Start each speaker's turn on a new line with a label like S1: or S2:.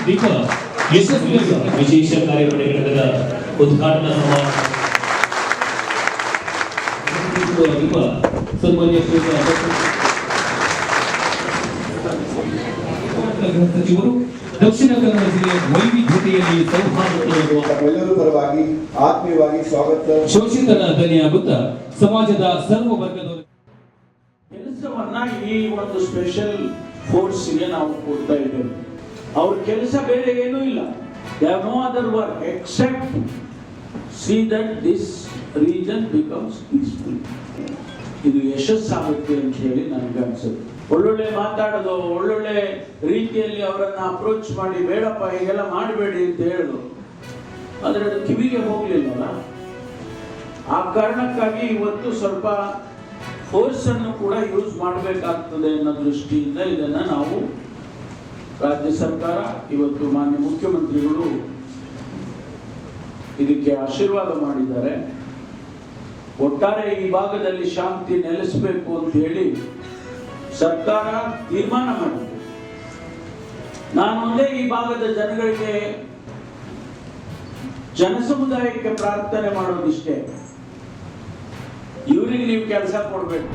S1: ದೀಪ ಯಶಸ್ವಿಯಾಗಿ ವಿಶೇಷ ಕಾರ್ಯಕ್ರಮ ಘಟಕದ ಉದ್ಘಾಟನಾ ದೀಪ ಸನ್ಮಾನ್ಯ ಸಚಿವರು ದಕ್ಷಿಣ ಕನ್ನಡ ಜಿಲ್ಲೆಯ ವೈವಿಧ್ಯತೆಯಲ್ಲಿ
S2: ಎಲ್ಲರೂ ಪರವಾಗಿ ಆತ್ಮೀಯವಾಗಿ ಸ್ವಾಗತ.
S1: ಶೋಷಿತರ ಧ್ವನಿಯಾಗುತ್ತಾ ಸಮಾಜದ ಸರ್ವ ವರ್ಗದವರು
S3: ಕೆಲಸವನ್ನ ಈ ಒಂದು ಸ್ಪೆಷಲ್ ಫೋರ್ಸ್ಗೆ ನಾವು ಕೊಡ್ತಾ ಇದ್ದೇವೆ. ಅವ್ರ ಕೆಲಸ ಬೇರೆ ಏನೂ ಇಲ್ಲ. They have no other work except see that this region becomes peaceful. ಇದು ಯಶಸ್ಸಾಗುತ್ತೆ ಅಂತ ಹೇಳಿ ನನಗೆ ಅನ್ಸುತ್ತೆ. ಒಳ್ಳೊಳ್ಳೆ ಮಾತಾಡೋದು, ಒಳ್ಳೊಳ್ಳೆ ರೀತಿಯಲ್ಲಿ ಅವರನ್ನ ಅಪ್ರೋಚ್ ಮಾಡಿ ಬೇಡಪ್ಪ ಹೀಗೆಲ್ಲ ಮಾಡಬೇಡಿ ಅಂತ ಹೇಳೋದು, ಆದರೆ ಅದು ಕಿವಿಗೆ ಹೋಗ್ಲಿಲ್ಲಲ್ಲ. ಆ ಕಾರಣಕ್ಕಾಗಿ ಇವತ್ತು ಸ್ವಲ್ಪ ಫೋರ್ಸ್ ಅನ್ನು ಕೂಡ ಯೂಸ್ ಮಾಡಬೇಕಾಗ್ತದೆ ಅನ್ನೋ ದೃಷ್ಟಿಯಿಂದ ಇದನ್ನ ನಾವು ರಾಜ್ಯ ಸರ್ಕಾರ ಇವತ್ತು ಮಾನ್ಯ ಮುಖ್ಯಮಂತ್ರಿಗಳು ಇದಕ್ಕೆ ಆಶೀರ್ವಾದ ಮಾಡಿದ್ದಾರೆ. ಒಟ್ಟಾರೆ ಈ ಭಾಗದಲ್ಲಿ ಶಾಂತಿ ನೆಲೆಸಬೇಕು ಅಂತ ಹೇಳಿ ಸರ್ಕಾರ ತೀರ್ಮಾನ ಮಾಡಿದೆ. ನಾನು ಒಂದೇ ಈ ಭಾಗದ ಜನಗಳಿಗೆ, ಜನಸಮುದಾಯಕ್ಕೆ ಪ್ರಾರ್ಥನೆ ಮಾಡೋದಿಷ್ಟೇ, ಇವರಿಗೆ ನೀವು ಕೆಲಸ ಕೊಡಬೇಕು.